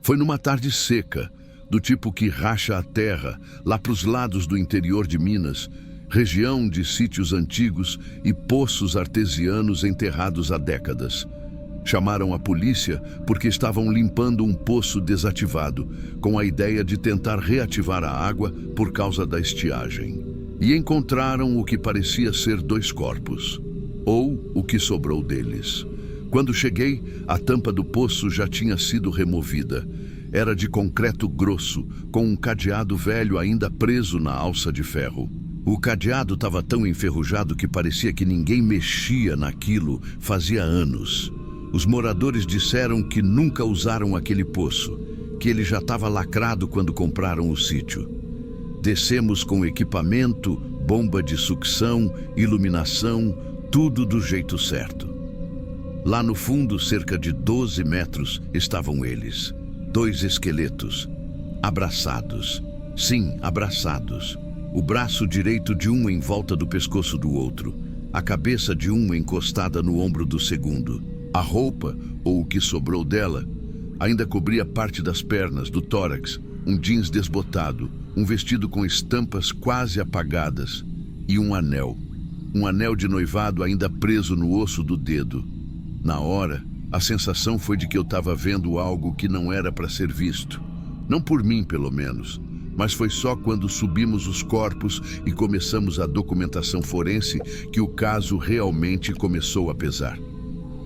Foi numa tarde seca, do tipo que racha a terra, lá para os lados do interior de Minas, região de sítios antigos e poços artesianos enterrados há décadas. Chamaram a polícia porque estavam limpando um poço desativado, com a ideia de tentar reativar a água por causa da estiagem. E encontraram o que parecia ser 2 corpos, ou o que sobrou deles. Quando cheguei, a tampa do poço já tinha sido removida. Era de concreto grosso, com um cadeado velho ainda preso na alça de ferro. O cadeado estava tão enferrujado que parecia que ninguém mexia naquilo fazia anos. Os moradores disseram que nunca usaram aquele poço, que ele já estava lacrado quando compraram o sítio. Descemos com equipamento, bomba de sucção, iluminação, tudo do jeito certo. Lá no fundo, cerca de 12 metros, estavam eles. 2 esqueletos, abraçados. Sim, abraçados. O braço direito de um em volta do pescoço do outro. A cabeça de um encostada no ombro do segundo. A roupa, ou o que sobrou dela, ainda cobria parte das pernas, do tórax, um jeans desbotado, um vestido com estampas quase apagadas e um anel. Um anel de noivado ainda preso no osso do dedo. Na hora, a sensação foi de que eu estava vendo algo que não era para ser visto. Não por mim, pelo menos, mas foi só quando subimos os corpos e começamos a documentação forense que o caso realmente começou a pesar.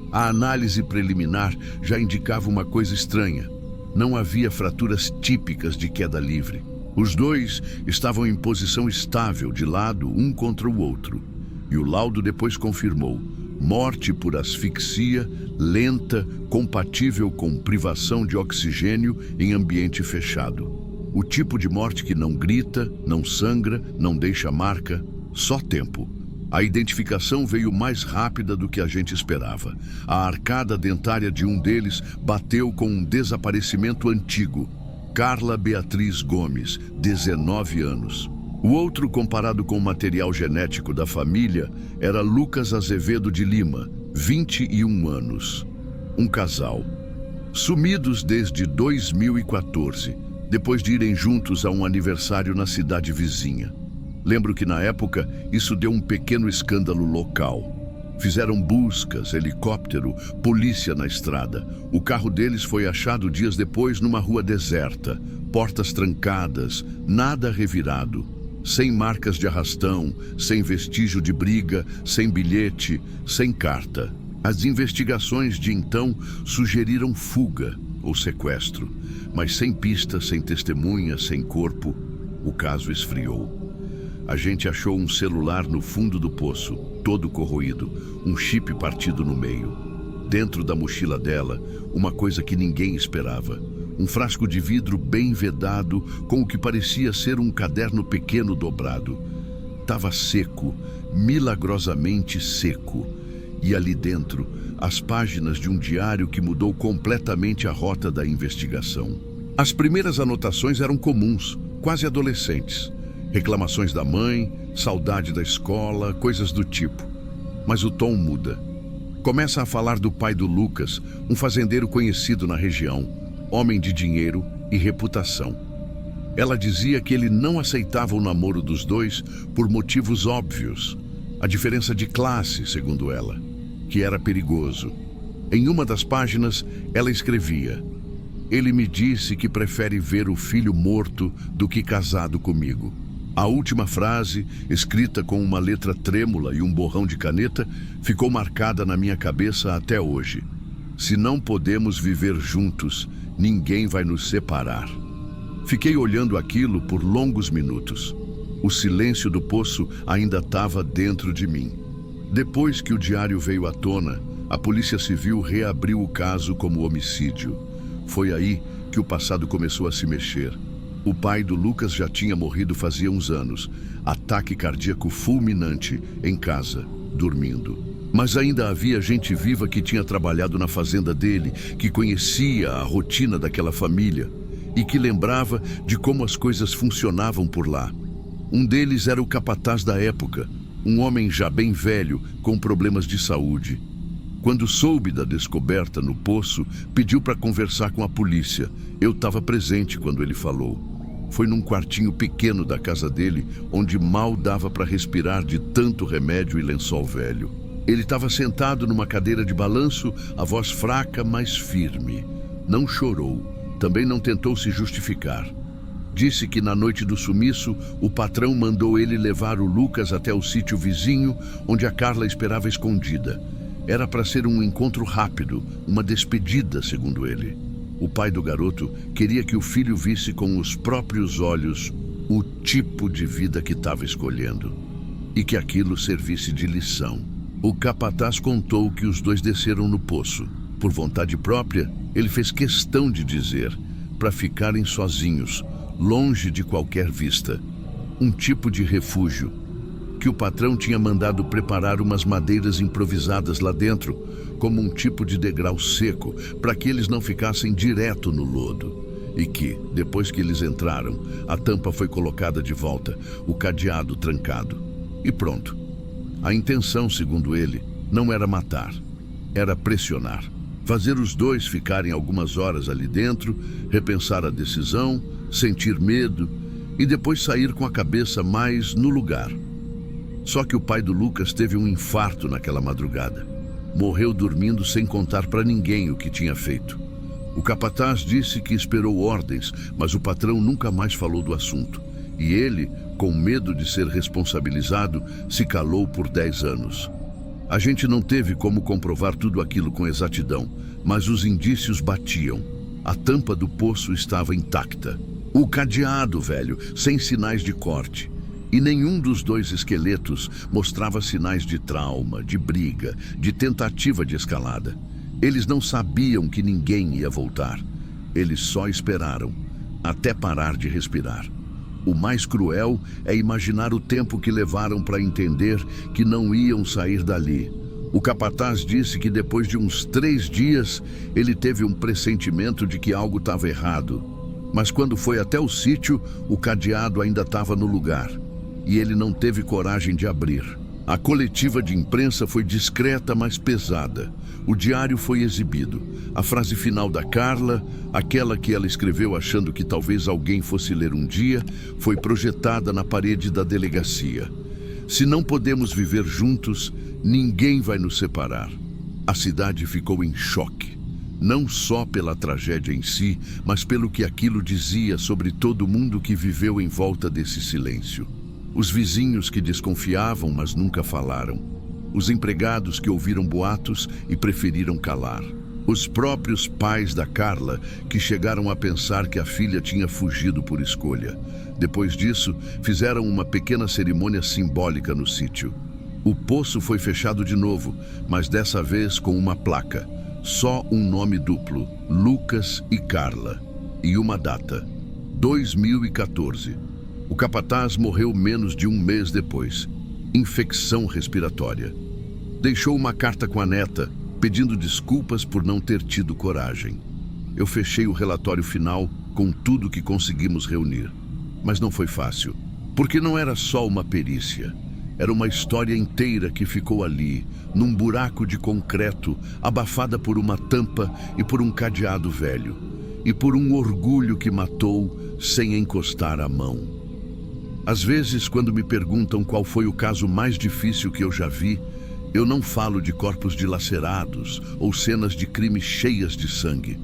A análise preliminar já indicava uma coisa estranha. Não havia fraturas típicas de queda livre. Os 2 estavam em posição estável, de lado, um contra o outro. E o laudo depois confirmou: morte por asfixia, lenta, compatível com privação de oxigênio em ambiente fechado. O tipo de morte que não grita, não sangra, não deixa marca, só tempo. A identificação veio mais rápida do que a gente esperava. A arcada dentária de um deles bateu com um desaparecimento antigo. Carla Beatriz Gomes, 19 anos. O outro, comparado com o material genético da família, era Lucas Azevedo de Lima, 21 anos. Um casal. Sumidos desde 2014, depois de irem juntos a um aniversário na cidade vizinha. Lembro que na época isso deu um pequeno escândalo local. Fizeram buscas, helicóptero, polícia na estrada. O carro deles foi achado dias depois numa rua deserta, portas trancadas, nada revirado. Sem marcas de arrastão, sem vestígio de briga, sem bilhete, sem carta. As investigações de então sugeriram fuga ou sequestro, mas sem pista, sem testemunha, sem corpo, o caso esfriou. A gente achou um celular no fundo do poço, todo corroído, um chip partido no meio. Dentro da mochila dela, uma coisa que ninguém esperava. Um frasco de vidro bem vedado, com o que parecia ser um caderno pequeno dobrado. Estava seco, milagrosamente seco. E ali dentro, as páginas de um diário que mudou completamente a rota da investigação. As primeiras anotações eram comuns, quase adolescentes. Reclamações da mãe, saudade da escola, coisas do tipo. Mas o tom muda. Começa a falar do pai do Lucas, um fazendeiro conhecido na região, homem de dinheiro e reputação. Ela dizia que ele não aceitava o namoro dos 2 por motivos óbvios. A diferença de classe, segundo ela, que era perigoso. Em uma das páginas, ela escrevia: ele me disse que prefere ver o filho morto do que casado comigo. A última frase, escrita com uma letra trêmula e um borrão de caneta, ficou marcada na minha cabeça até hoje. Se não podemos viver juntos, ninguém vai nos separar. Fiquei olhando aquilo por longos minutos. O silêncio do poço ainda estava dentro de mim. Depois que o diário veio à tona, a Polícia Civil reabriu o caso como homicídio. Foi aí que o passado começou a se mexer. O pai do Lucas já tinha morrido fazia uns anos. Ataque cardíaco fulminante em casa, dormindo. Mas ainda havia gente viva que tinha trabalhado na fazenda dele, que conhecia a rotina daquela família e que lembrava de como as coisas funcionavam por lá. Um deles era o capataz da época, um homem já bem velho, com problemas de saúde. Quando soube da descoberta no poço, pediu para conversar com a polícia. Eu estava presente quando ele falou. Foi num quartinho pequeno da casa dele, onde mal dava para respirar de tanto remédio e lençol velho. Ele estava sentado numa cadeira de balanço, a voz fraca, mas firme. Não chorou, também não tentou se justificar. Disse que na noite do sumiço, o patrão mandou ele levar o Lucas até o sítio vizinho, onde a Carla esperava escondida. Era para ser um encontro rápido, uma despedida, segundo ele. O pai do garoto queria que o filho visse com os próprios olhos o tipo de vida que estava escolhendo e que aquilo servisse de lição. O capataz contou que os dois desceram no poço. Por vontade própria, ele fez questão de dizer para ficarem sozinhos, longe de qualquer vista. Um tipo de refúgio, que o patrão tinha mandado preparar umas madeiras improvisadas lá dentro, como um tipo de degrau seco, para que eles não ficassem direto no lodo. E que, depois que eles entraram, a tampa foi colocada de volta, o cadeado trancado. E pronto. A intenção, segundo ele, não era matar, era pressionar. Fazer os dois ficarem algumas horas ali dentro, repensar a decisão, sentir medo e depois sair com a cabeça mais no lugar. Só que o pai do Lucas teve um infarto naquela madrugada. Morreu dormindo sem contar para ninguém o que tinha feito. O capataz disse que esperou ordens, mas o patrão nunca mais falou do assunto. E ele, com medo de ser responsabilizado, se calou por 10 anos. A gente não teve como comprovar tudo aquilo com exatidão, mas os indícios batiam. A tampa do poço estava intacta. O cadeado, velho, sem sinais de corte. E nenhum dos dois esqueletos mostrava sinais de trauma, de briga, de tentativa de escalada. Eles não sabiam que ninguém ia voltar. Eles só esperaram, até parar de respirar. O mais cruel é imaginar o tempo que levaram para entender que não iam sair dali. O capataz disse que depois de uns 3 dias, ele teve um pressentimento de que algo estava errado. Mas quando foi até o sítio, o cadeado ainda estava no lugar. E ele não teve coragem de abrir. A coletiva de imprensa foi discreta, mas pesada. O diário foi exibido. A frase final da Carla, aquela que ela escreveu achando que talvez alguém fosse ler um dia, foi projetada na parede da delegacia. Se não podemos viver juntos, ninguém vai nos separar. A cidade ficou em choque. Não só pela tragédia em si, mas pelo que aquilo dizia sobre todo mundo que viveu em volta desse silêncio. Os vizinhos que desconfiavam, mas nunca falaram. Os empregados que ouviram boatos e preferiram calar. Os próprios pais da Carla, que chegaram a pensar que a filha tinha fugido por escolha. Depois disso, fizeram uma pequena cerimônia simbólica no sítio. O poço foi fechado de novo, mas dessa vez com uma placa. Só um nome duplo, Lucas e Carla. E uma data, 2014. O capataz morreu menos de 1 mês depois. Infecção respiratória. Deixou uma carta com a neta, pedindo desculpas por não ter tido coragem. Eu fechei o relatório final com tudo que conseguimos reunir. Mas não foi fácil, porque não era só uma perícia. Era uma história inteira que ficou ali, num buraco de concreto, abafada por uma tampa e por um cadeado velho. E por um orgulho que matou sem encostar a mão. Às vezes, quando me perguntam qual foi o caso mais difícil que eu já vi, eu não falo de corpos dilacerados ou cenas de crime cheias de sangue.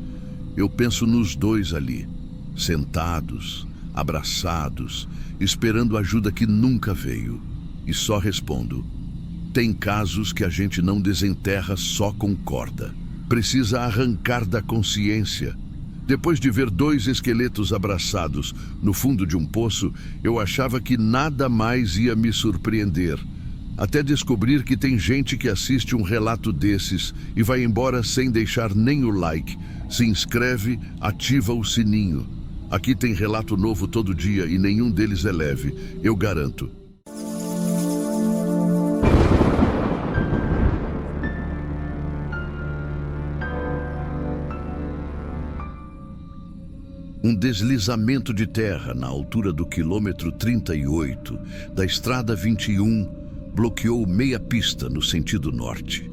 Eu penso nos dois ali, sentados, abraçados, esperando ajuda que nunca veio. E só respondo: tem casos que a gente não desenterra só com corda. Precisa arrancar da consciência. Depois de ver 2 esqueletos abraçados no fundo de um poço, eu achava que nada mais ia me surpreender. Até descobrir que tem gente que assiste um relato desses e vai embora sem deixar nem o like, se inscreve, ativa o sininho. Aqui tem relato novo todo dia e nenhum deles é leve, eu garanto. Um deslizamento de terra na altura do quilômetro 38 da estrada 21 bloqueou meia pista no sentido norte.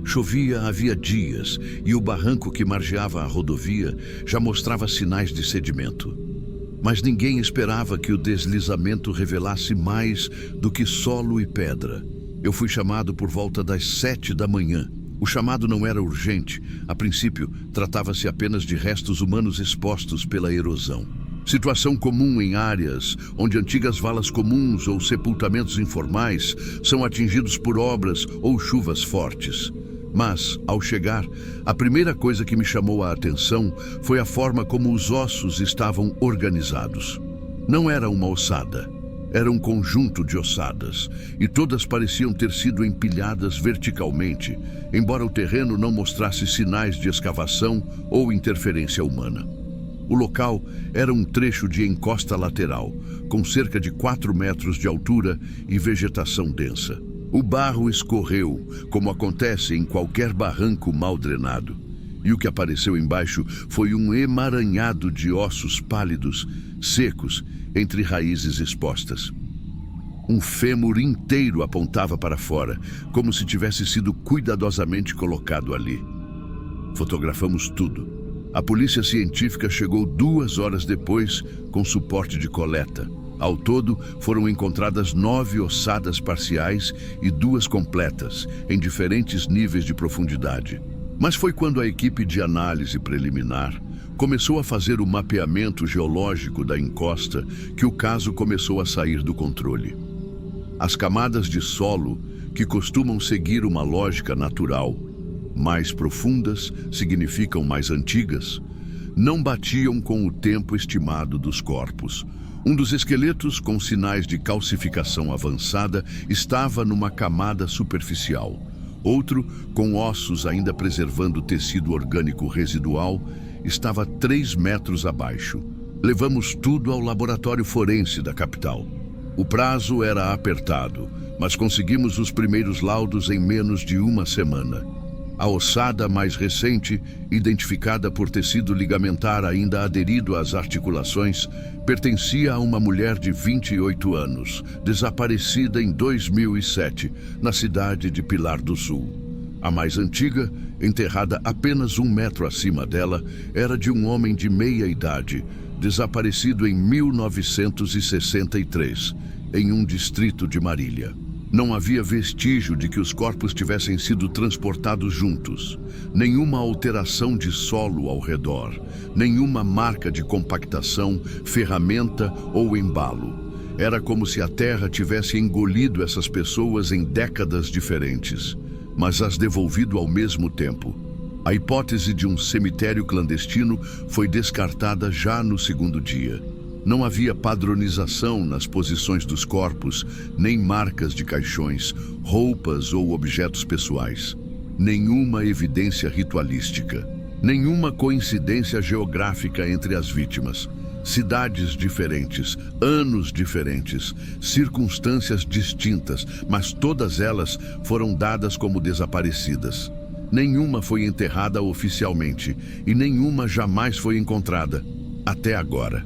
Chovia havia dias e o barranco que margeava a rodovia já mostrava sinais de sedimento. Mas ninguém esperava que o deslizamento revelasse mais do que solo e pedra. Eu fui chamado por volta das 7 da manhã. O chamado não era urgente. A princípio, tratava-se apenas de restos humanos expostos pela erosão. Situação comum em áreas onde antigas valas comuns ou sepultamentos informais são atingidos por obras ou chuvas fortes. Mas, ao chegar, a primeira coisa que me chamou a atenção foi a forma como os ossos estavam organizados. Não era uma ossada, era um conjunto de ossadas, e todas pareciam ter sido empilhadas verticalmente, embora o terreno não mostrasse sinais de escavação ou interferência humana. O local era um trecho de encosta lateral, com cerca de 4 metros de altura e vegetação densa. O barro escorreu, como acontece em qualquer barranco mal drenado, e o que apareceu embaixo foi um emaranhado de ossos pálidos, secos, entre raízes expostas. Um fêmur inteiro apontava para fora, como se tivesse sido cuidadosamente colocado ali. Fotografamos tudo. A polícia científica chegou 2 horas depois com suporte de coleta. Ao todo, foram encontradas 9 ossadas parciais e 2 completas, em diferentes níveis de profundidade. Mas foi quando a equipe de análise preliminar começou a fazer o mapeamento geológico da encosta que o caso começou a sair do controle. As camadas de solo, que costumam seguir uma lógica natural, mais profundas significam mais antigas, não batiam com o tempo estimado dos corpos. Um dos esqueletos com sinais de calcificação avançada estava numa camada superficial. Outro, com ossos ainda preservando o tecido orgânico residual, estava 3 metros abaixo. Levamos tudo ao laboratório forense da capital. O prazo era apertado, mas conseguimos os primeiros laudos em menos de 1 semana. A ossada mais recente, identificada por tecido ligamentar ainda aderido às articulações, pertencia a uma mulher de 28 anos, desaparecida em 2007, na cidade de Pilar do Sul. A mais antiga, enterrada apenas 1 metro acima dela, era de um homem de meia idade, desaparecido em 1963, em um distrito de Marília. Não havia vestígio de que os corpos tivessem sido transportados juntos, nenhuma alteração de solo ao redor, nenhuma marca de compactação, ferramenta ou embalo. Era como se a terra tivesse engolido essas pessoas em décadas diferentes, mas as devolvido ao mesmo tempo. A hipótese de um cemitério clandestino foi descartada já no 2º dia. Não havia padronização nas posições dos corpos, nem marcas de caixões, roupas ou objetos pessoais. Nenhuma evidência ritualística. Nenhuma coincidência geográfica entre as vítimas. Cidades diferentes, anos diferentes, circunstâncias distintas, mas todas elas foram dadas como desaparecidas. Nenhuma foi enterrada oficialmente e nenhuma jamais foi encontrada, até agora.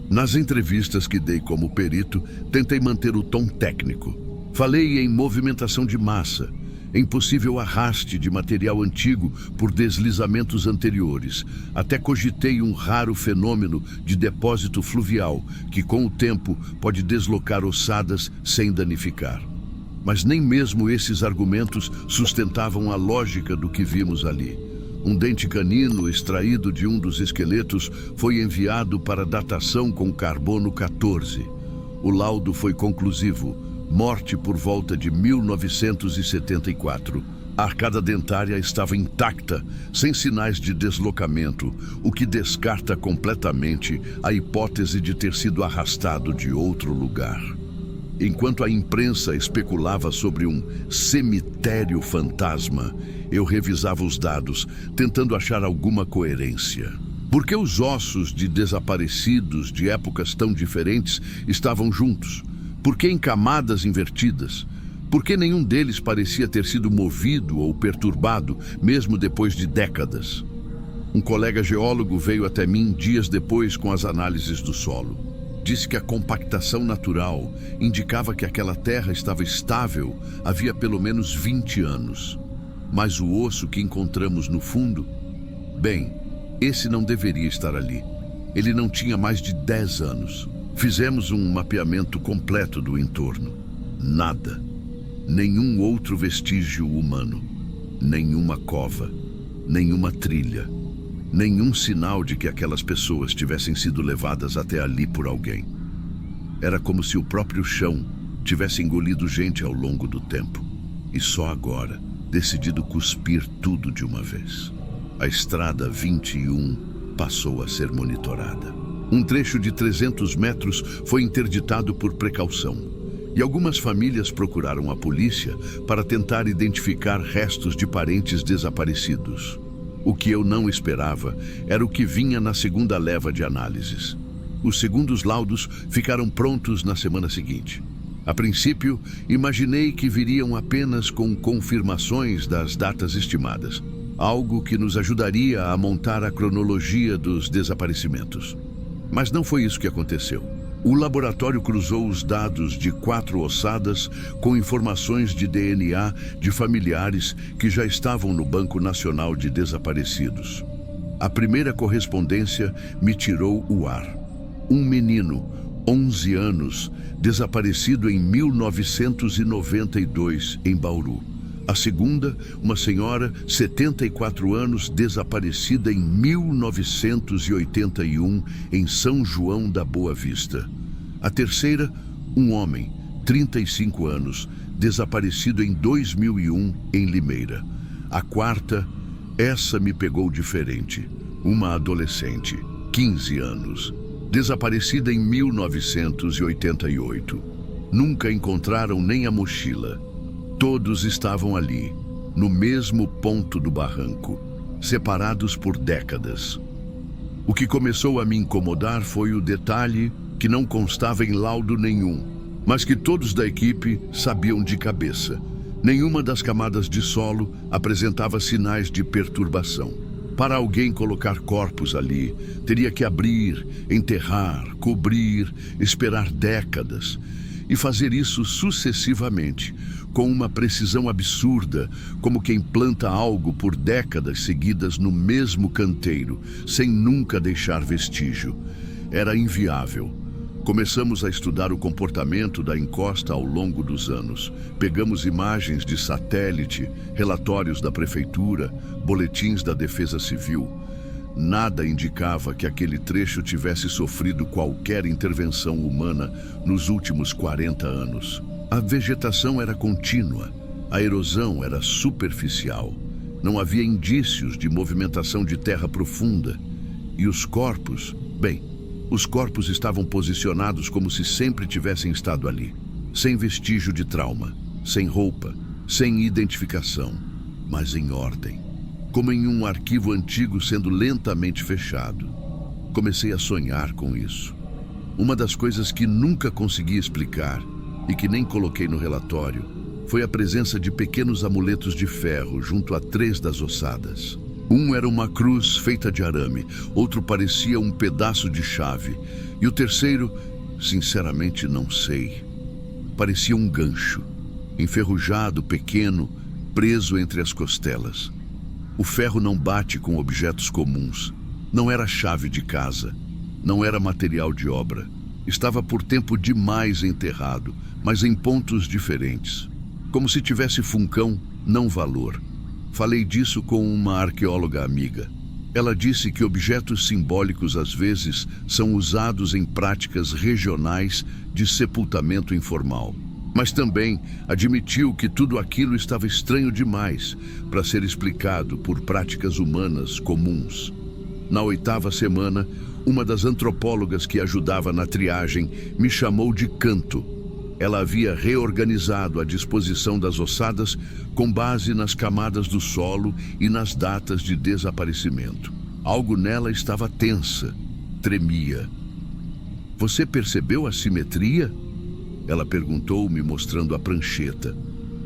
Nas entrevistas que dei como perito, tentei manter o tom técnico. Falei em movimentação de massa, em possível arraste de material antigo por deslizamentos anteriores. Até cogitei um raro fenômeno de depósito fluvial, que com o tempo pode deslocar ossadas sem danificar. Mas nem mesmo esses argumentos sustentavam a lógica do que vimos ali. Um dente canino extraído de um dos esqueletos foi enviado para datação com carbono 14. O laudo foi conclusivo, morte por volta de 1974. A arcada dentária estava intacta, sem sinais de deslocamento, o que descarta completamente a hipótese de ter sido arrastado de outro lugar. Enquanto a imprensa especulava sobre um cemitério fantasma, eu revisava os dados, tentando achar alguma coerência. Por que os ossos de desaparecidos de épocas tão diferentes estavam juntos? Por que em camadas invertidas? Por que nenhum deles parecia ter sido movido ou perturbado, mesmo depois de décadas? Um colega geólogo veio até mim dias depois com as análises do solo. Disse que a compactação natural indicava que aquela terra estava estável havia pelo menos 20 anos. mas o osso que encontramos no fundo? Bem, esse não deveria estar ali. Ele não tinha mais de 10 anos. Fizemos um mapeamento completo do entorno. Nada. Nenhum outro vestígio humano. Nenhuma cova. Nenhuma trilha. Nenhum sinal de que aquelas pessoas tivessem sido levadas até ali por alguém. Era como se o próprio chão tivesse engolido gente ao longo do tempo. E só agora, decidido cuspir tudo de uma vez. A estrada 21 passou a ser monitorada. Um trecho de 300 metros foi interditado por precaução. E algumas famílias procuraram a polícia para tentar identificar restos de parentes desaparecidos. O que eu não esperava era o que vinha na segunda leva de análises. Os segundos laudos ficaram prontos na semana seguinte. A princípio, imaginei que viriam apenas com confirmações das datas estimadas, algo que nos ajudaria a montar a cronologia dos desaparecimentos. Mas não foi isso que aconteceu. O laboratório cruzou os dados de 4 ossadas com informações de DNA de familiares que já estavam no Banco Nacional de Desaparecidos. A primeira correspondência me tirou o ar. Um menino, 11 anos, desaparecido em 1992, em Bauru. A segunda, uma senhora, 74 anos, desaparecida em 1981, em São João da Boa Vista. A terceira, um homem, 35 anos, desaparecido em 2001, em Limeira. A quarta, essa me pegou diferente. Uma adolescente, 15 anos, desaparecida em 1988. Nunca encontraram nem a mochila. Todos estavam ali, no mesmo ponto do barranco, separados por décadas. O que começou a me incomodar foi o detalhe que não constava em laudo nenhum, mas que todos da equipe sabiam de cabeça. Nenhuma das camadas de solo apresentava sinais de perturbação. Para alguém colocar corpos ali, teria que abrir, enterrar, cobrir, esperar décadas. E fazer isso sucessivamente, com uma precisão absurda, como quem planta algo por décadas seguidas no mesmo canteiro, sem nunca deixar vestígio. Era inviável. Começamos a estudar o comportamento da encosta ao longo dos anos. Pegamos imagens de satélite, relatórios da prefeitura, boletins da Defesa Civil. Nada indicava que aquele trecho tivesse sofrido qualquer intervenção humana nos últimos 40 anos. A vegetação era contínua, a erosão era superficial. Não havia indícios de movimentação de terra profunda. E os corpos, os corpos estavam posicionados como se sempre tivessem estado ali. Sem vestígio de trauma, sem roupa, sem identificação, mas em ordem. Como em um arquivo antigo sendo lentamente fechado. Comecei a sonhar com isso. Uma das coisas que nunca consegui explicar e que nem coloquei no relatório foi a presença de pequenos amuletos de ferro junto a 3 das ossadas. Um era uma cruz feita de arame, outro parecia um pedaço de chave, e o terceiro, sinceramente não sei. Parecia um gancho, enferrujado, pequeno, preso entre as costelas. O ferro não bate com objetos comuns. Não era chave de casa. Não era material de obra. Estava por tempo demais enterrado, mas em pontos diferentes. Como se tivesse funcão, não valor. Falei disso com uma arqueóloga amiga. Ela disse que objetos simbólicos às vezes são usados em práticas regionais de sepultamento informal. Mas também admitiu que tudo aquilo estava estranho demais para ser explicado por práticas humanas comuns. Na 8ª semana, uma das antropólogas que ajudava na triagem me chamou de canto. Ela havia reorganizado a disposição das ossadas com base nas camadas do solo e nas datas de desaparecimento. Algo nela estava tensa, tremia. Você percebeu a simetria? Ela perguntou, me mostrando a prancheta.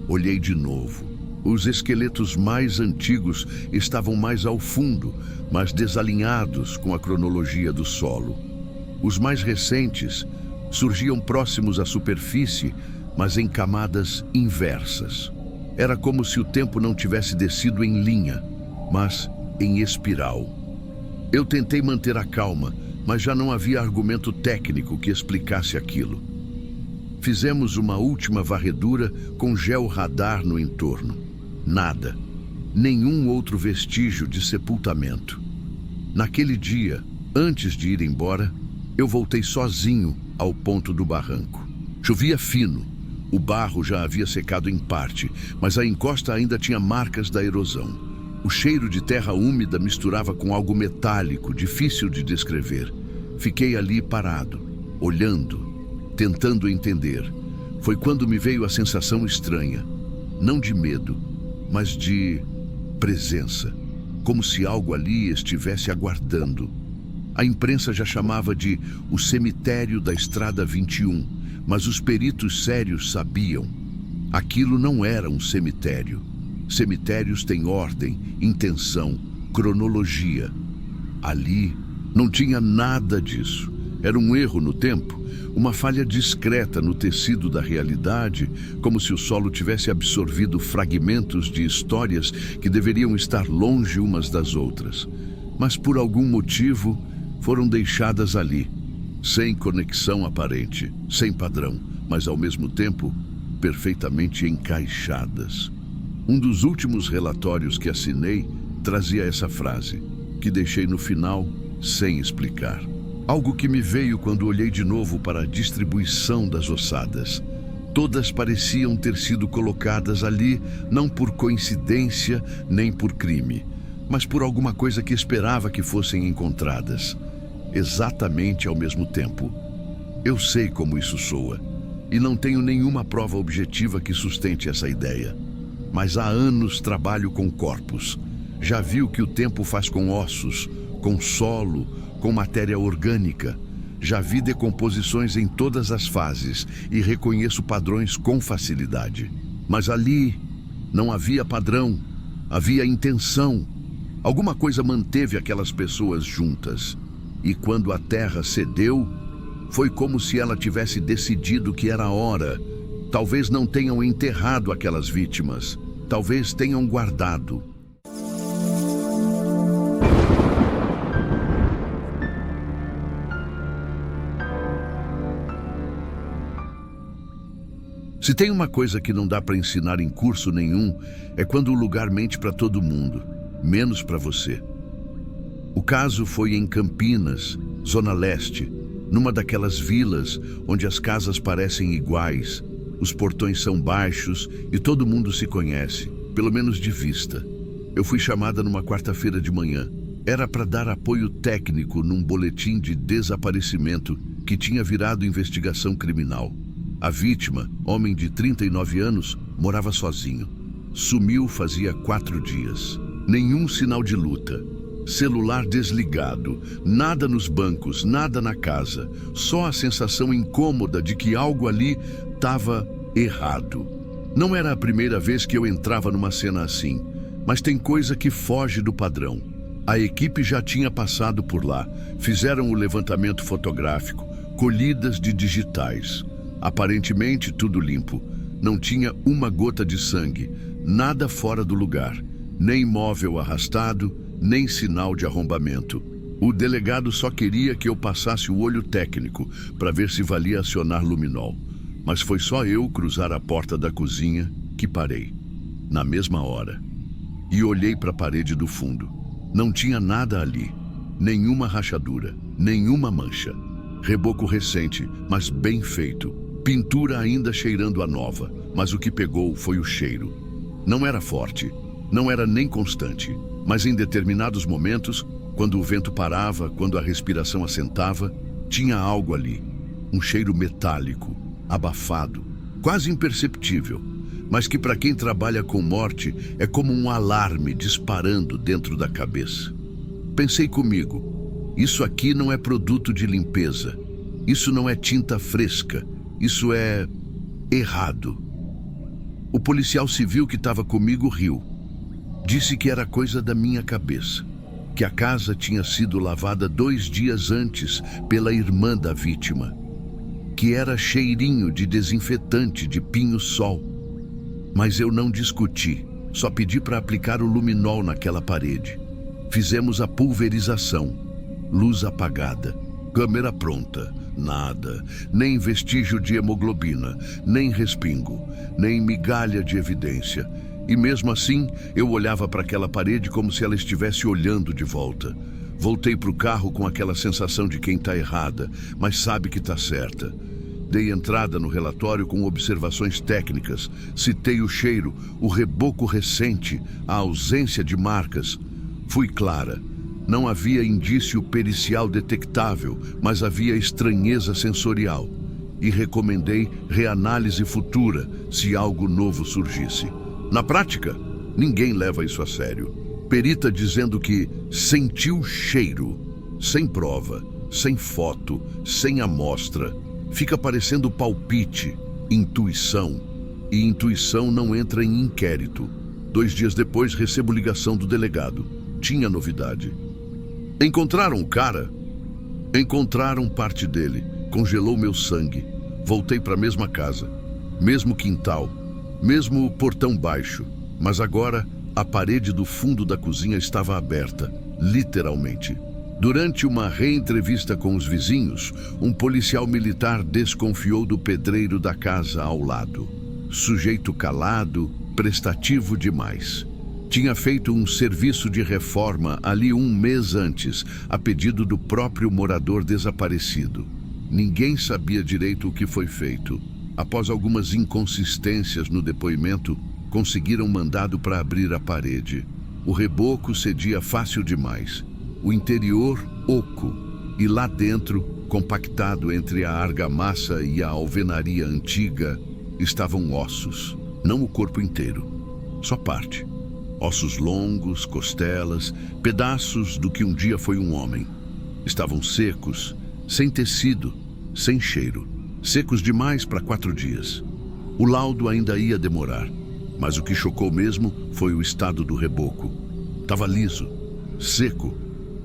Olhei de novo. Os esqueletos mais antigos estavam mais ao fundo, mas desalinhados com a cronologia do solo. Os mais recentes surgiam próximos à superfície, mas em camadas inversas. Era como se o tempo não tivesse descido em linha, mas em espiral. Eu tentei manter a calma, mas já não havia argumento técnico que explicasse aquilo. Fizemos uma última varredura com georradar no entorno. Nada. Nenhum outro vestígio de sepultamento. Naquele dia, antes de ir embora, eu voltei sozinho ao ponto do barranco. Chovia fino. O barro já havia secado em parte, mas a encosta ainda tinha marcas da erosão. O cheiro de terra úmida misturava com algo metálico, difícil de descrever. Fiquei ali parado, olhando, tentando entender. Foi quando me veio a sensação estranha, não de medo, mas de presença, como se algo ali estivesse aguardando. A imprensa já chamava de o cemitério da Estrada 21, mas os peritos sérios sabiam. Aquilo não era um cemitério. Cemitérios têm ordem, intenção, cronologia. Ali não tinha nada disso. Era um erro no tempo, uma falha discreta no tecido da realidade, como se o solo tivesse absorvido fragmentos de histórias que deveriam estar longe umas das outras. Mas por algum motivo foram deixadas ali, sem conexão aparente, sem padrão, mas ao mesmo tempo perfeitamente encaixadas. Um dos últimos relatórios que assinei trazia essa frase, que deixei no final sem explicar. Algo que me veio quando olhei de novo para a distribuição das ossadas. Todas pareciam ter sido colocadas ali, não por coincidência nem por crime, mas por alguma coisa que esperava que fossem encontradas. Exatamente ao mesmo tempo. Eu sei como isso soa, e não tenho nenhuma prova objetiva que sustente essa ideia. Mas há anos trabalho com corpos. Já vi o que o tempo faz com ossos, com solo, com matéria orgânica. Já vi decomposições em todas as fases e reconheço padrões com facilidade. Mas ali não havia padrão, havia intenção. Alguma coisa manteve aquelas pessoas juntas. E quando a terra cedeu, foi como se ela tivesse decidido que era a hora. Talvez não tenham enterrado aquelas vítimas. Talvez tenham guardado. Se tem uma coisa que não dá para ensinar em curso nenhum, é quando o lugar mente para todo mundo, menos para você. O caso foi em Campinas, Zona Leste, numa daquelas vilas onde as casas parecem iguais, os portões são baixos e todo mundo se conhece, pelo menos de vista. Eu fui chamada numa quarta-feira de manhã. Era para dar apoio técnico num boletim de desaparecimento que tinha virado investigação criminal. A vítima, homem de 39 anos, morava sozinho. Sumiu fazia 4 dias. Nenhum sinal de luta. Celular desligado, nada nos bancos, nada na casa. Só a sensação incômoda de que algo ali estava errado. Não era a primeira vez que eu entrava numa cena assim, mas tem coisa que foge do padrão. A equipe já tinha passado por lá, fizeram o levantamento fotográfico, colhidas de digitais. Aparentemente tudo limpo. Não tinha uma gota de sangue, nada fora do lugar, nem móvel arrastado, nem sinal de arrombamento. O delegado só queria que eu passasse o olho técnico para ver se valia acionar luminol. Mas foi só eu cruzar a porta da cozinha que parei, na mesma hora. E olhei para a parede do fundo. Não tinha nada ali, nenhuma rachadura, nenhuma mancha. Reboco recente, mas bem feito. Pintura ainda cheirando a nova, mas o que pegou foi o cheiro. Não era forte, não era nem constante, mas em determinados momentos, quando o vento parava, quando a respiração assentava, tinha algo ali. Um cheiro metálico, abafado, quase imperceptível, mas que para quem trabalha com morte é como um alarme disparando dentro da cabeça. Pensei comigo, isso aqui não é produto de limpeza, isso não é tinta fresca, isso é errado. O policial civil que estava comigo riu. Disse que era coisa da minha cabeça, que a casa tinha sido lavada 2 dias antes pela irmã da vítima, que era cheirinho de desinfetante de pinho-sol. Mas eu não discuti, só pedi para aplicar o luminol naquela parede. Fizemos a pulverização. Luz apagada, câmera pronta, nada, nem vestígio de hemoglobina, nem respingo, nem migalha de evidência. E mesmo assim, eu olhava para aquela parede como se ela estivesse olhando de volta. Voltei para o carro com aquela sensação de quem está errada, mas sabe que está certa. Dei entrada no relatório com observações técnicas, citei o cheiro, o reboco recente, a ausência de marcas. Fui clara. Não havia indício pericial detectável, mas havia estranheza sensorial. E recomendei reanálise futura, se algo novo surgisse. Na prática, ninguém leva isso a sério. Perita dizendo que sentiu cheiro, sem prova, sem foto, sem amostra. Fica parecendo palpite, intuição. E intuição não entra em inquérito. 2 dias depois, recebo ligação do delegado. Tinha novidade. Encontraram o cara? Encontraram parte dele. Congelou meu sangue. Voltei para a mesma casa, mesmo quintal, mesmo portão baixo. Mas agora, a parede do fundo da cozinha estava aberta, literalmente. Durante uma reentrevista com os vizinhos, um policial militar desconfiou do pedreiro da casa ao lado. Sujeito calado, prestativo demais. Tinha feito um serviço de reforma ali 1 mês antes, a pedido do próprio morador desaparecido. Ninguém sabia direito o que foi feito. Após algumas inconsistências no depoimento, conseguiram mandado para abrir a parede. O reboco cedia fácil demais. O interior, oco. E lá dentro, compactado entre a argamassa e a alvenaria antiga, estavam ossos. Não o corpo inteiro, só parte. Ossos longos, costelas, pedaços do que um dia foi um homem. Estavam secos, sem tecido, sem cheiro. Secos demais para 4 dias. O laudo ainda ia demorar, mas o que chocou mesmo foi o estado do reboco. Estava liso, seco,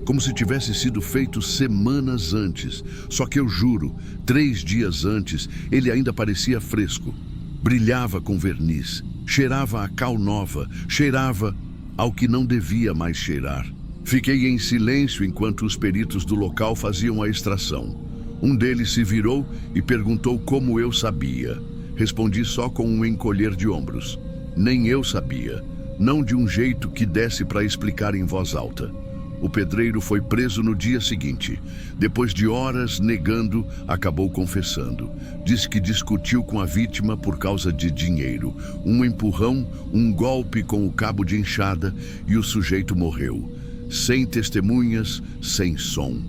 como se tivesse sido feito semanas antes. Só que eu juro, 3 dias antes, ele ainda parecia fresco. Brilhava com verniz, cheirava a cal nova, cheirava ao que não devia mais cheirar. Fiquei em silêncio enquanto os peritos do local faziam a extração. Um deles se virou e perguntou como eu sabia. Respondi só com um encolher de ombros. Nem eu sabia, não de um jeito que desse para explicar em voz alta. O pedreiro foi preso no dia seguinte. Depois de horas negando, acabou confessando. Disse que discutiu com a vítima por causa de dinheiro. Um empurrão, um golpe com o cabo de enxada e o sujeito morreu. Sem testemunhas, sem som.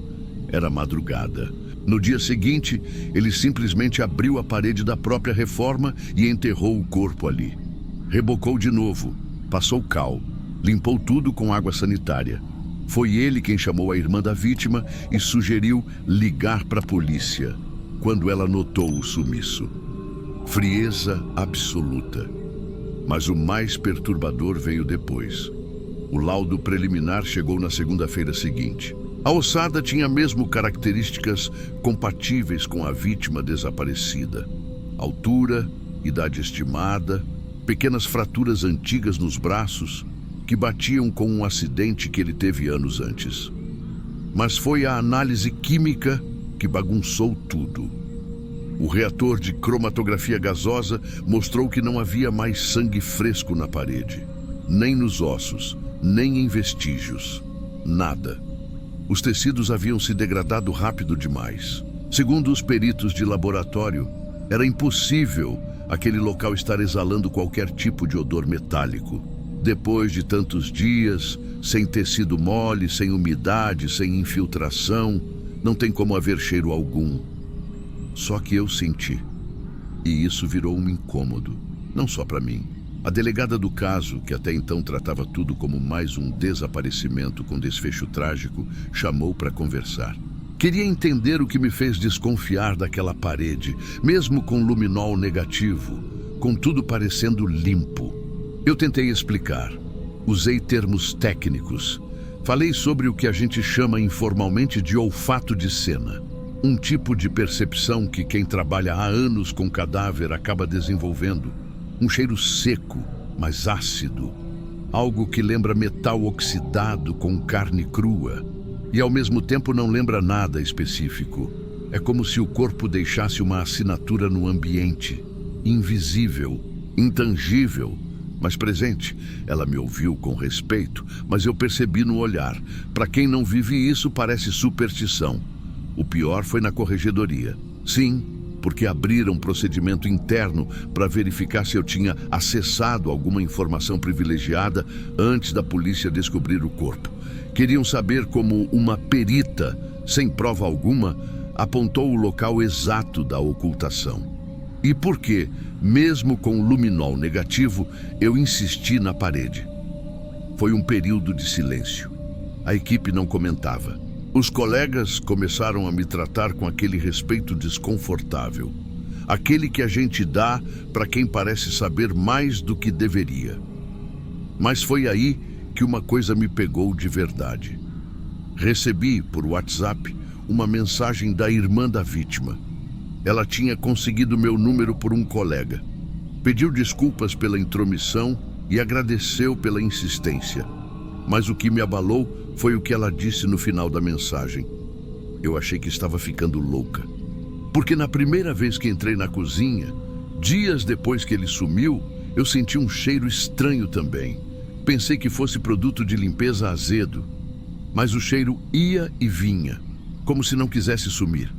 Era madrugada. No dia seguinte, ele simplesmente abriu a parede da própria reforma e enterrou o corpo ali. Rebocou de novo, passou cal, limpou tudo com água sanitária. Foi ele quem chamou a irmã da vítima e sugeriu ligar para a polícia, quando ela notou o sumiço. Frieza absoluta. Mas o mais perturbador veio depois. O laudo preliminar chegou na segunda-feira seguinte. A ossada tinha mesmo características compatíveis com a vítima desaparecida. Altura, idade estimada, pequenas fraturas antigas nos braços, que batiam com um acidente que ele teve anos antes. Mas foi a análise química que bagunçou tudo. O reator de cromatografia gasosa mostrou que não havia mais sangue fresco na parede, nem nos ossos, nem em vestígios. Nada. Os tecidos haviam se degradado rápido demais. Segundo os peritos de laboratório, era impossível aquele local estar exalando qualquer tipo de odor metálico. Depois de tantos dias, sem tecido mole, sem umidade, sem infiltração, não tem como haver cheiro algum. Só que eu senti. E isso virou um incômodo, não só para mim. A delegada do caso, que até então tratava tudo como mais um desaparecimento com desfecho trágico, chamou para conversar. Queria entender o que me fez desconfiar daquela parede, mesmo com luminol negativo, com tudo parecendo limpo. Eu tentei explicar. Usei termos técnicos. Falei sobre o que a gente chama informalmente de olfato de cena. Um tipo de percepção que quem trabalha há anos com cadáver acaba desenvolvendo. Um cheiro seco, mas ácido. Algo que lembra metal oxidado com carne crua. E ao mesmo tempo não lembra nada específico. É como se o corpo deixasse uma assinatura no ambiente. Invisível, intangível, mas presente. Ela me ouviu com respeito, mas eu percebi no olhar. Para quem não vive isso, parece superstição. O pior foi na corregedoria. Sim, porque abriram um procedimento interno para verificar se eu tinha acessado alguma informação privilegiada antes da polícia descobrir o corpo. Queriam saber como uma perita, sem prova alguma, apontou o local exato da ocultação. E por que, mesmo com luminol negativo, eu insisti na parede. Foi um período de silêncio. A equipe não comentava. Os colegas começaram a me tratar com aquele respeito desconfortável. Aquele que a gente dá para quem parece saber mais do que deveria. Mas foi aí que uma coisa me pegou de verdade. Recebi, por WhatsApp, uma mensagem da irmã da vítima. Ela tinha conseguido meu número por um colega. Pediu desculpas pela intromissão e agradeceu pela insistência. Mas o que me abalou foi o que ela disse no final da mensagem. Eu achei que estava ficando louca. Porque na primeira vez que entrei na cozinha, dias depois que ele sumiu, eu senti um cheiro estranho também. Pensei que fosse produto de limpeza azedo. Mas o cheiro ia e vinha, como se não quisesse sumir.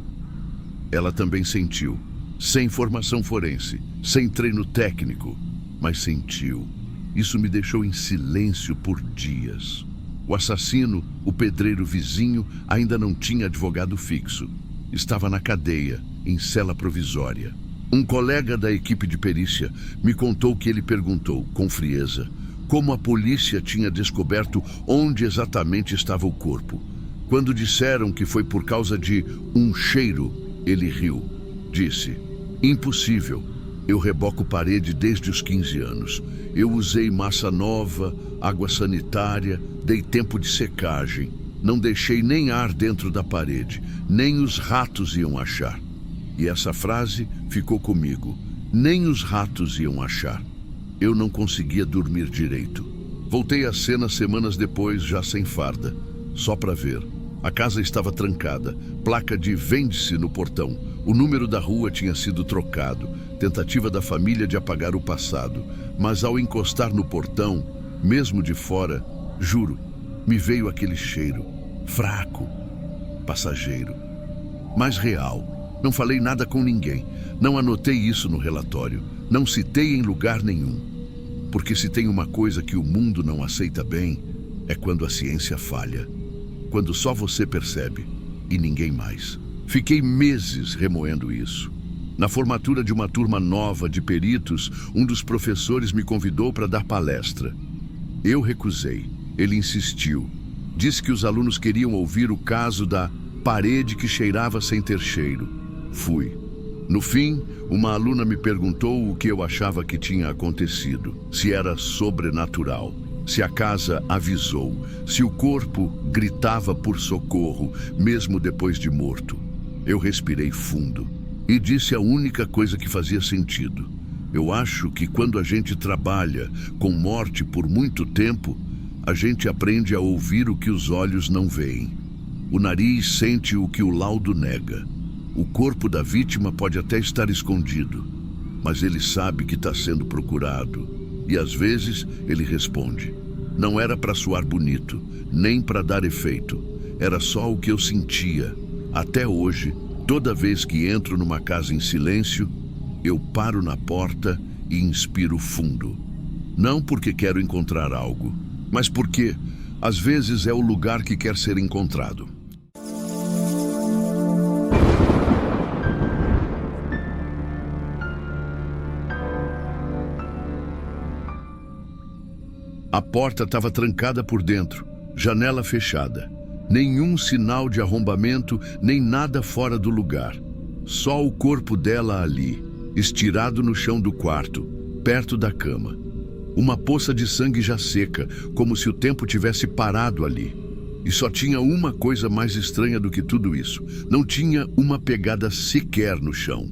Ela também sentiu, sem formação forense, sem treino técnico, mas sentiu. Isso me deixou em silêncio por dias. O assassino, o pedreiro vizinho, ainda não tinha advogado fixo. Estava na cadeia, em cela provisória. Um colega da equipe de perícia me contou que ele perguntou, com frieza, como a polícia tinha descoberto onde exatamente estava o corpo. Quando disseram que foi por causa de um cheiro, ele riu. Disse, impossível. Eu reboco parede desde os 15 anos. Eu usei massa nova, água sanitária, dei tempo de secagem. Não deixei nem ar dentro da parede, nem os ratos iam achar. E essa frase ficou comigo. Nem os ratos iam achar. Eu não conseguia dormir direito. Voltei à cena semanas depois, já sem farda, só para ver. A casa estava trancada, placa de vende-se no portão. O número da rua tinha sido trocado, tentativa da família de apagar o passado. Mas ao encostar no portão, mesmo de fora, juro, me veio aquele cheiro, fraco, passageiro, mas real. Não falei nada com ninguém, não anotei isso no relatório, não citei em lugar nenhum. Porque se tem uma coisa que o mundo não aceita bem, é quando a ciência falha. Quando só você percebe e ninguém mais. Fiquei meses remoendo isso. Na formatura de uma turma nova de peritos, um dos professores me convidou para dar palestra. Eu recusei. Ele insistiu. Disse que os alunos queriam ouvir o caso da parede que cheirava sem ter cheiro. Fui. No fim, uma aluna me perguntou o que eu achava que tinha acontecido. Se era sobrenatural. Se a casa avisou, se o corpo gritava por socorro, mesmo depois de morto. Eu respirei fundo e disse a única coisa que fazia sentido. Eu acho que quando a gente trabalha com morte por muito tempo, a gente aprende a ouvir o que os olhos não veem. O nariz sente o que o laudo nega. O corpo da vítima pode até estar escondido, mas ele sabe que está sendo procurado. E às vezes ele responde. Não era para soar bonito, nem para dar efeito. Era só o que eu sentia. Até hoje, toda vez que entro numa casa em silêncio, eu paro na porta e inspiro fundo. Não porque quero encontrar algo, mas porque, às vezes, é o lugar que quer ser encontrado. A porta estava trancada por dentro, janela fechada. Nenhum sinal de arrombamento, nem nada fora do lugar. Só o corpo dela ali, estirado no chão do quarto, perto da cama. Uma poça de sangue já seca, como se o tempo tivesse parado ali. E só tinha uma coisa mais estranha do que tudo isso. Não tinha uma pegada sequer no chão.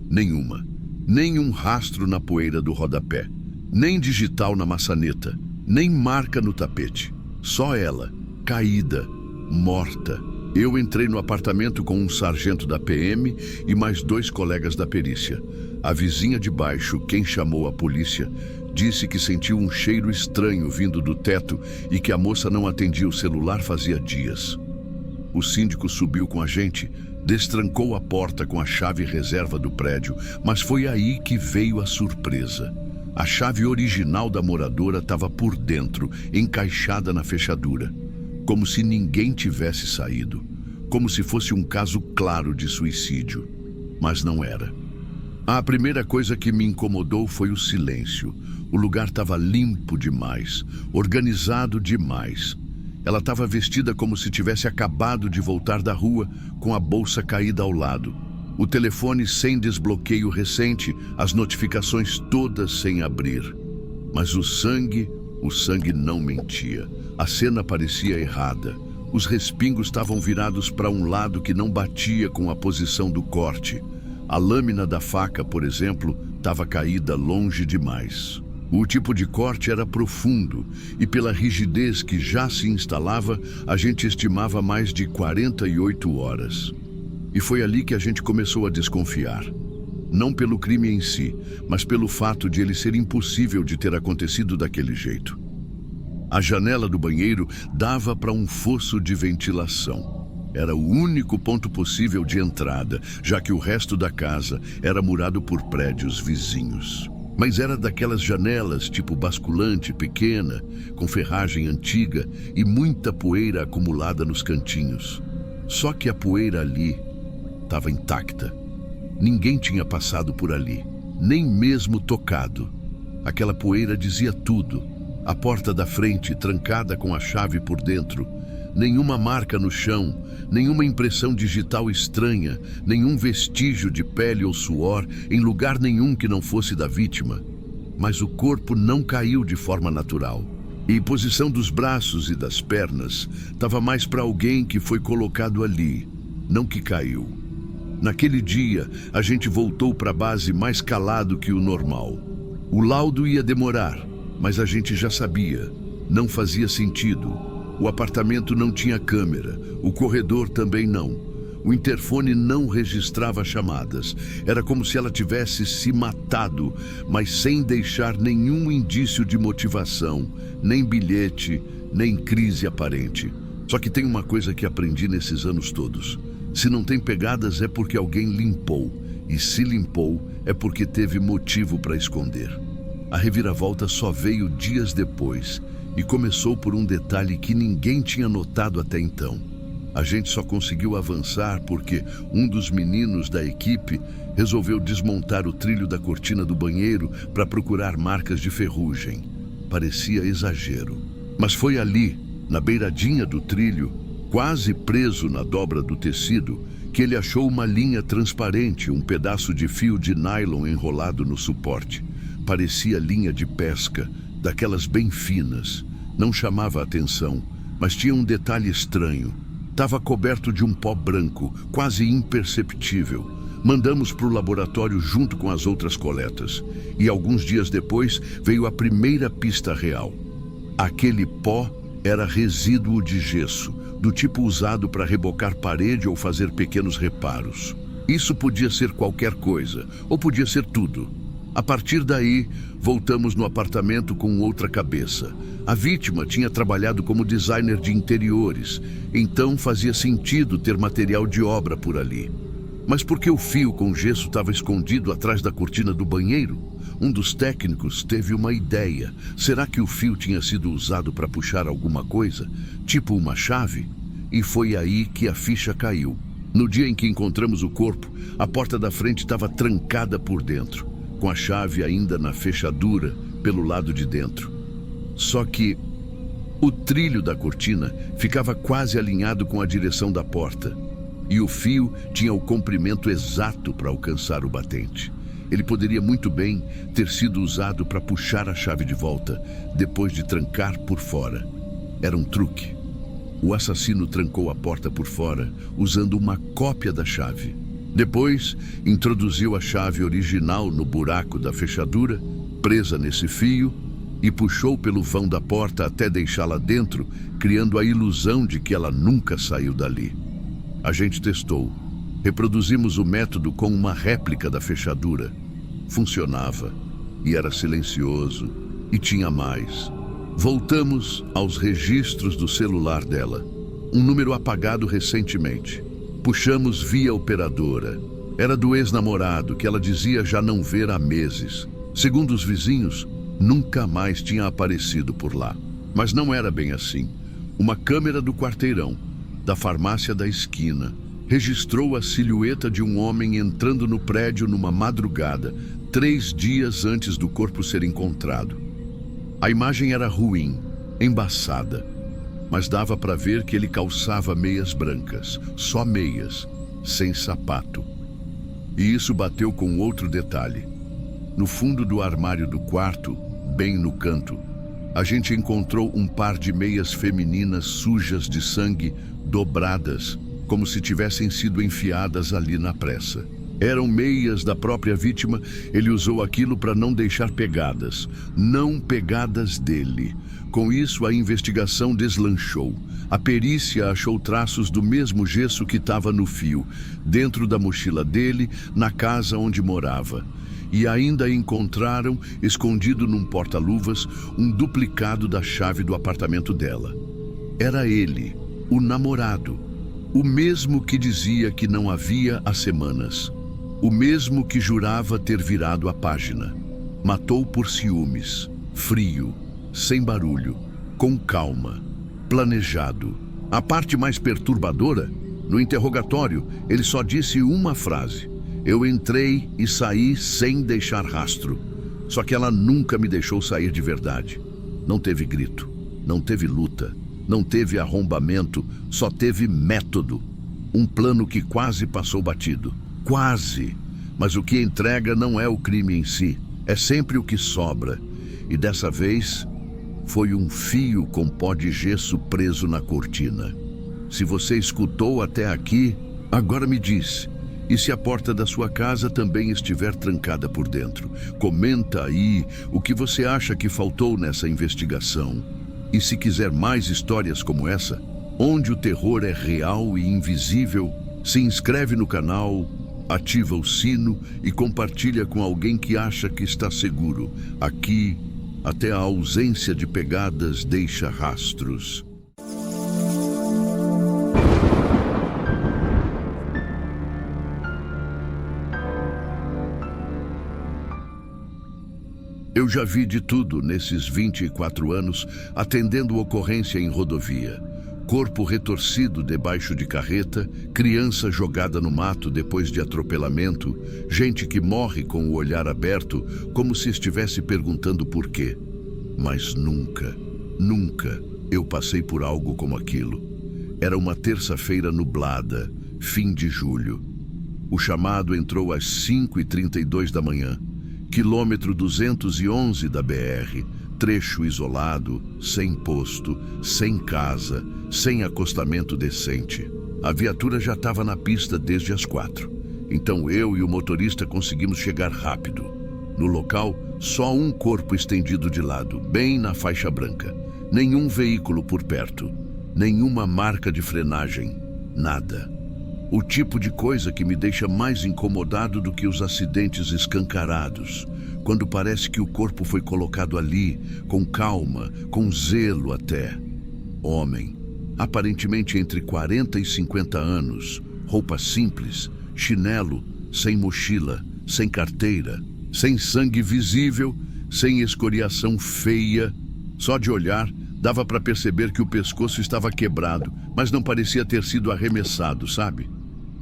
Nenhuma. Nem um rastro na poeira do rodapé, nem digital na maçaneta, nem marca no tapete. Só ela, caída, morta. Eu entrei no apartamento com um sargento da PM e mais 2 colegas da perícia. A vizinha de baixo, quem chamou a polícia, disse que sentiu um cheiro estranho vindo do teto e que a moça não atendia o celular fazia dias. O síndico subiu com a gente, destrancou a porta com a chave reserva do prédio, mas foi aí que veio a surpresa. A chave original da moradora estava por dentro, encaixada na fechadura, como se ninguém tivesse saído, como se fosse um caso claro de suicídio. Mas não era. A primeira coisa que me incomodou foi o silêncio. O lugar estava limpo demais, organizado demais. Ela estava vestida como se tivesse acabado de voltar da rua, com a bolsa caída ao lado. O telefone sem desbloqueio recente, as notificações todas sem abrir. Mas o sangue não mentia. A cena parecia errada. Os respingos estavam virados para um lado que não batia com a posição do corte. A lâmina da faca, por exemplo, estava caída longe demais. O tipo de corte era profundo e, pela rigidez que já se instalava, a gente estimava mais de 48 horas. E foi ali que a gente começou a desconfiar. Não pelo crime em si, mas pelo fato de ele ser impossível de ter acontecido daquele jeito. A janela do banheiro dava para um fosso de ventilação. Era o único ponto possível de entrada, já que o resto da casa era murado por prédios vizinhos. Mas era daquelas janelas tipo basculante, pequena, com ferragem antiga e muita poeira acumulada nos cantinhos. Só que a poeira ali estava intacta. Ninguém tinha passado por ali, nem mesmo tocado. Aquela poeira dizia tudo. A porta da frente trancada com a chave por dentro. Nenhuma marca no chão, nenhuma impressão digital estranha, nenhum vestígio de pele ou suor em lugar nenhum que não fosse da vítima. Mas o corpo não caiu de forma natural. E a posição dos braços e das pernas estava mais para alguém que foi colocado ali, não que caiu. Naquele dia, a gente voltou para a base mais calado que o normal. O laudo ia demorar, mas a gente já sabia. Não fazia sentido. O apartamento não tinha câmera, o corredor também não. O interfone não registrava chamadas. Era como se ela tivesse se matado, mas sem deixar nenhum indício de motivação, nem bilhete, nem crise aparente. Só que tem uma coisa que aprendi nesses anos todos. Se não tem pegadas é porque alguém limpou, e se limpou é porque teve motivo para esconder. A reviravolta só veio dias depois, e começou por um detalhe que ninguém tinha notado até então. A gente só conseguiu avançar porque um dos meninos da equipe resolveu desmontar o trilho da cortina do banheiro para procurar marcas de ferrugem. Parecia exagero. Mas foi ali, na beiradinha do trilho, quase preso na dobra do tecido, que ele achou uma linha transparente, um pedaço de fio de nylon enrolado no suporte. Parecia linha de pesca, daquelas bem finas. Não chamava a atenção, mas tinha um detalhe estranho. Estava coberto de um pó branco, quase imperceptível. Mandamos para o laboratório junto com as outras coletas. E alguns dias depois veio a primeira pista real. Aquele pó era resíduo de gesso, do tipo usado para rebocar parede ou fazer pequenos reparos. Isso podia ser qualquer coisa, ou podia ser tudo. A partir daí, voltamos no apartamento com outra cabeça. A vítima tinha trabalhado como designer de interiores, então fazia sentido ter material de obra por ali. Mas por que o fio com gesso estava escondido atrás da cortina do banheiro? Um dos técnicos teve uma ideia. Será que o fio tinha sido usado para puxar alguma coisa, tipo uma chave? E foi aí que a ficha caiu. No dia em que encontramos o corpo, a porta da frente estava trancada por dentro, com a chave ainda na fechadura pelo lado de dentro. Só que o trilho da cortina ficava quase alinhado com a direção da porta, e o fio tinha o comprimento exato para alcançar o batente. Ele poderia muito bem ter sido usado para puxar a chave de volta, depois de trancar por fora. Era um truque. O assassino trancou a porta por fora, usando uma cópia da chave. Depois, introduziu a chave original no buraco da fechadura, presa nesse fio, e puxou pelo vão da porta até deixá-la dentro, criando a ilusão de que ela nunca saiu dali. A gente testou. Reproduzimos o método com uma réplica da fechadura. Funcionava, e era silencioso, e tinha mais. Voltamos aos registros do celular dela. Um número apagado recentemente. Puxamos via operadora. Era do ex-namorado, que ela dizia já não ver há meses. Segundo os vizinhos, nunca mais tinha aparecido por lá. Mas não era bem assim. Uma câmera do quarteirão, da farmácia da esquina, registrou a silhueta de um homem entrando no prédio numa madrugada, 3 dias antes do corpo ser encontrado. A imagem era ruim, embaçada, mas dava para ver que ele calçava meias brancas, só meias, sem sapato. E isso bateu com outro detalhe. No fundo do armário do quarto, bem no canto, a gente encontrou um par de meias femininas sujas de sangue, dobradas, como se tivessem sido enfiadas ali na pressa. Eram meias da própria vítima, ele usou aquilo para não deixar pegadas, não pegadas dele. Com isso, a investigação deslanchou. A perícia achou traços do mesmo gesso que estava no fio, dentro da mochila dele, na casa onde morava. E ainda encontraram, escondido num porta-luvas, um duplicado da chave do apartamento dela. Era ele, o namorado, o mesmo que dizia que não havia há semanas. O mesmo que jurava ter virado a página. Matou por ciúmes, frio, sem barulho, com calma, planejado. A parte mais perturbadora, no interrogatório, ele só disse uma frase: eu entrei e saí sem deixar rastro. Só que ela nunca me deixou sair de verdade. Não teve grito, não teve luta, não teve arrombamento, só teve método. Um plano que quase passou batido. Quase. Mas o que entrega não é o crime em si, é sempre o que sobra. E dessa vez, foi um fio com pó de gesso preso na cortina. Se você escutou até aqui, agora me diz. E se a porta da sua casa também estiver trancada por dentro? Comenta aí o que você acha que faltou nessa investigação. E se quiser mais histórias como essa, onde o terror é real e invisível, se inscreve no canal, ativa o sino e compartilha com alguém que acha que está seguro. Aqui, até a ausência de pegadas deixa rastros. Eu já vi de tudo nesses 24 anos, atendendo ocorrência em rodovia. Corpo retorcido debaixo de carreta, criança jogada no mato depois de atropelamento, gente que morre com o olhar aberto, como se estivesse perguntando por quê. Mas nunca, nunca eu passei por algo como aquilo. Era uma terça-feira nublada, fim de julho. O chamado entrou às 5h32 da manhã. Quilômetro 211 da BR, trecho isolado, sem posto, sem casa, sem acostamento decente. A viatura já estava na pista desde as 4. Então eu e o motorista conseguimos chegar rápido. No local, só um corpo estendido de lado, bem na faixa branca. Nenhum veículo por perto, nenhuma marca de frenagem, nada. O tipo de coisa que me deixa mais incomodado do que os acidentes escancarados, quando parece que o corpo foi colocado ali, com calma, com zelo até. Homem, aparentemente entre 40 e 50 anos, roupa simples, chinelo, sem mochila, sem carteira, sem sangue visível, sem escoriação feia. Só de olhar, dava para perceber que o pescoço estava quebrado, mas não parecia ter sido arremessado, sabe?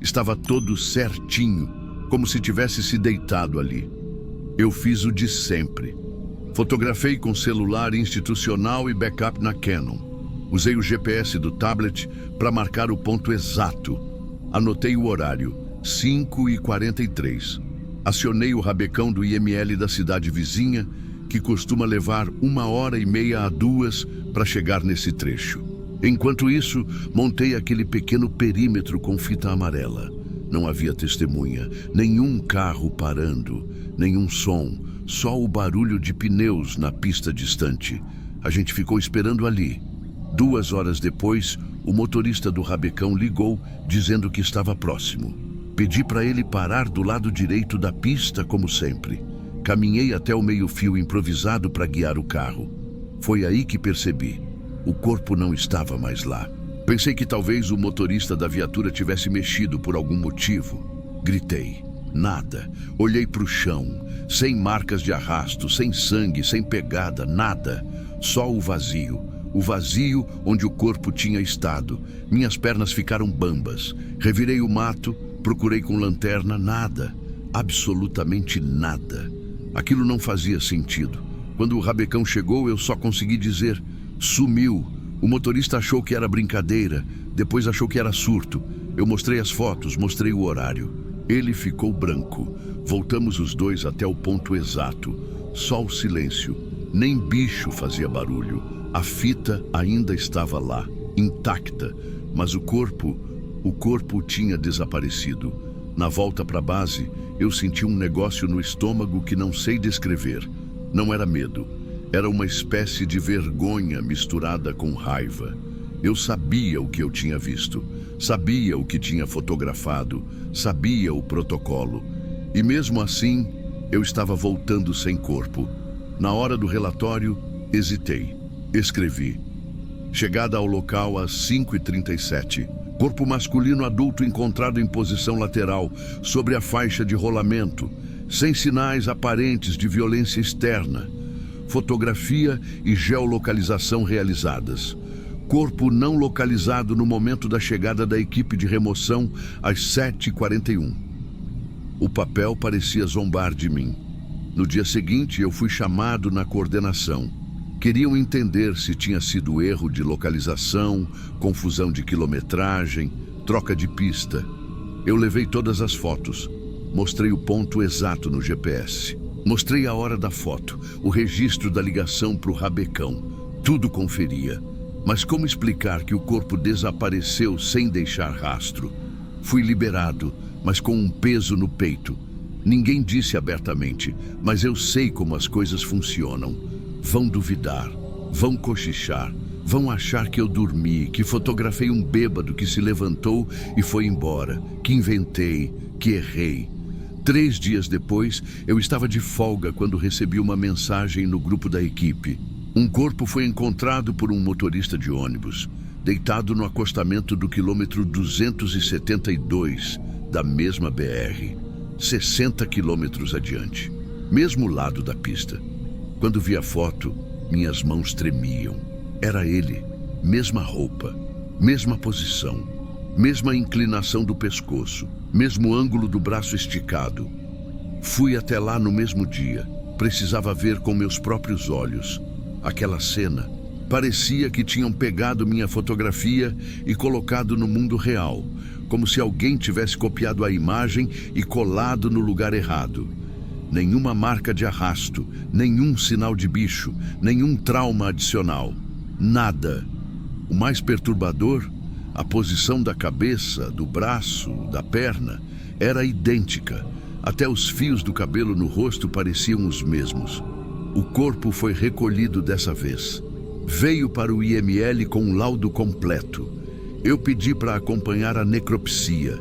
Estava todo certinho, como se tivesse se deitado ali. Eu fiz o de sempre. Fotografei com celular institucional e backup na Canon. Usei o GPS do tablet para marcar o ponto exato. Anotei o horário, 5h43. Acionei o rabecão do IML da cidade vizinha, que costuma levar 1h30 a 2 para chegar nesse trecho. Enquanto isso, montei aquele pequeno perímetro com fita amarela. Não havia testemunha, nenhum carro parando, nenhum som, só o barulho de pneus na pista distante. A gente ficou esperando ali. 2 horas depois, o motorista do Rabecão ligou, dizendo que estava próximo. Pedi para ele parar do lado direito da pista, como sempre. Caminhei até o meio-fio improvisado para guiar o carro. Foi aí que percebi. O corpo não estava mais lá. Pensei que talvez o motorista da viatura tivesse mexido por algum motivo. Gritei. Nada. Olhei para o chão. Sem marcas de arrasto, sem sangue, sem pegada, nada. Só o vazio. O vazio onde o corpo tinha estado. Minhas pernas ficaram bambas. Revirei o mato, procurei com lanterna, nada. Absolutamente nada. Aquilo não fazia sentido. Quando o Rabecão chegou, eu só consegui dizer: sumiu. O motorista achou que era brincadeira, depois achou que era surto. Eu mostrei as fotos, mostrei o horário. Ele ficou branco. Voltamos os dois até o ponto exato. Só o silêncio. Nem bicho fazia barulho. A fita ainda estava lá, intacta, mas o corpo tinha desaparecido. Na volta para a base, eu senti um negócio no estômago que não sei descrever. Não era medo. Era uma espécie de vergonha misturada com raiva. Eu sabia o que eu tinha visto, sabia o que tinha fotografado, sabia o protocolo. E mesmo assim, eu estava voltando sem corpo. Na hora do relatório, hesitei. Escrevi. Chegada ao local às 5h37. Corpo masculino adulto encontrado em posição lateral, sobre a faixa de rolamento, sem sinais aparentes de violência externa. Fotografia e geolocalização realizadas. Corpo não localizado no momento da chegada da equipe de remoção às 7h41. O papel parecia zombar de mim. No dia seguinte, eu fui chamado na coordenação. Queriam entender se tinha sido erro de localização, confusão de quilometragem, troca de pista. Eu levei todas as fotos. Mostrei o ponto exato no GPS. Mostrei a hora da foto, o registro da ligação para o Rabecão. Tudo conferia. Mas como explicar que o corpo desapareceu sem deixar rastro? Fui liberado, mas com um peso no peito. Ninguém disse abertamente, mas eu sei como as coisas funcionam. Vão duvidar, vão cochichar, vão achar que eu dormi, que fotografei um bêbado que se levantou e foi embora, que inventei, que errei. 3 dias depois, eu estava de folga quando recebi uma mensagem no grupo da equipe. Um corpo foi encontrado por um motorista de ônibus, deitado no acostamento do quilômetro 272 da mesma BR, 60 quilômetros adiante, mesmo lado da pista. Quando vi a foto, minhas mãos tremiam. Era ele, mesma roupa, mesma posição, mesma inclinação do pescoço, mesmo ângulo do braço esticado. Fui até lá no mesmo dia. Precisava ver com meus próprios olhos. Aquela cena. Parecia que tinham pegado minha fotografia e colocado no mundo real, como se alguém tivesse copiado a imagem e colado no lugar errado. Nenhuma marca de arrasto, nenhum sinal de bicho, nenhum trauma adicional. Nada. O mais perturbador, a posição da cabeça, do braço, da perna, era idêntica. Até os fios do cabelo no rosto pareciam os mesmos. O corpo foi recolhido dessa vez. Veio para o IML com um laudo completo. Eu pedi para acompanhar a necropsia.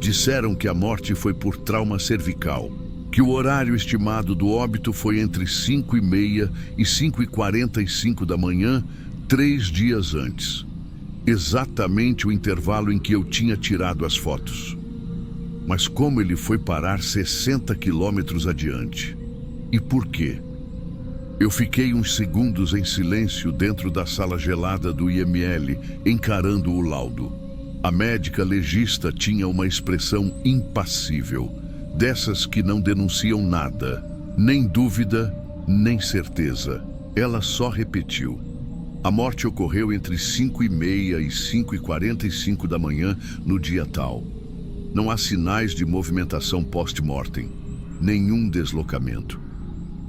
Disseram que a morte foi por trauma cervical, que o horário estimado do óbito foi entre 5h30 e 5h45 da manhã, 3 dias antes. Exatamente o intervalo em que eu tinha tirado as fotos. Mas como ele foi parar 60 quilômetros adiante? E por quê? Eu fiquei uns segundos em silêncio dentro da sala gelada do IML, encarando o laudo. A médica legista tinha uma expressão impassível, dessas que não denunciam nada, nem dúvida, nem certeza. Ela só repetiu: a morte ocorreu entre 5h30 e 5h45 da manhã no dia tal. Não há sinais de movimentação post-mortem, nenhum deslocamento.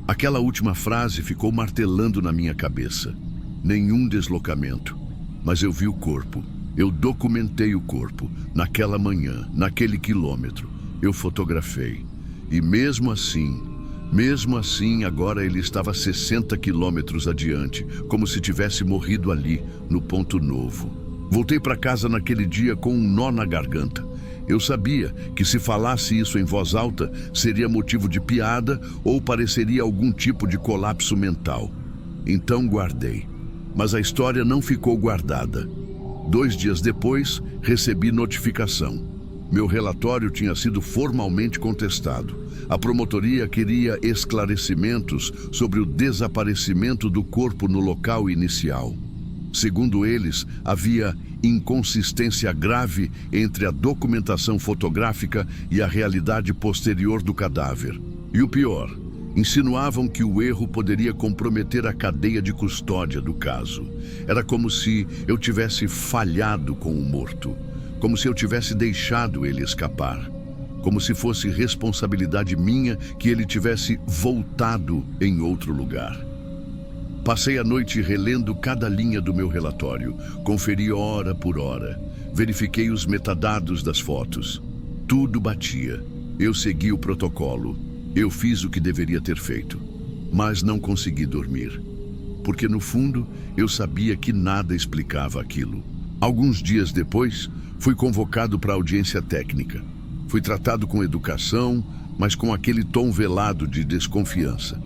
Aquela última frase ficou martelando na minha cabeça. Nenhum deslocamento, mas eu vi o corpo. Eu documentei o corpo, naquela manhã, naquele quilômetro. Eu fotografei. E mesmo assim, agora ele estava 60 quilômetros adiante, como se tivesse morrido ali, no ponto novo. Voltei para casa naquele dia com um nó na garganta. Eu sabia que se falasse isso em voz alta, seria motivo de piada ou pareceria algum tipo de colapso mental. Então guardei. Mas a história não ficou guardada. 2 dias depois, recebi notificação. Meu relatório tinha sido formalmente contestado. A promotoria queria esclarecimentos sobre o desaparecimento do corpo no local inicial. Segundo eles, havia inconsistência grave entre a documentação fotográfica e a realidade posterior do cadáver. E o pior, insinuavam que o erro poderia comprometer a cadeia de custódia do caso. Era como se eu tivesse falhado com o morto, como se eu tivesse deixado ele escapar, como se fosse responsabilidade minha que ele tivesse voltado em outro lugar. Passei a noite relendo cada linha do meu relatório, conferi hora por hora, verifiquei os metadados das fotos. Tudo batia. Eu segui o protocolo. Eu fiz o que deveria ter feito, mas não consegui dormir, porque no fundo eu sabia que nada explicava aquilo. Alguns dias depois, fui convocado para audiência técnica. Fui tratado com educação, mas com aquele tom velado de desconfiança.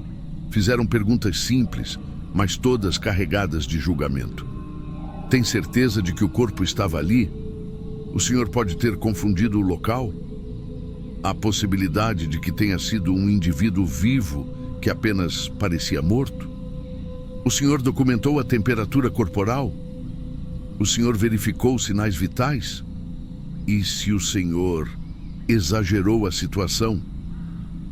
Fizeram perguntas simples, mas todas carregadas de julgamento. Tem certeza de que o corpo estava ali? O senhor pode ter confundido o local? Há possibilidade de que tenha sido um indivíduo vivo que apenas parecia morto? O senhor documentou a temperatura corporal? O senhor verificou os sinais vitais? E se o senhor exagerou a situação?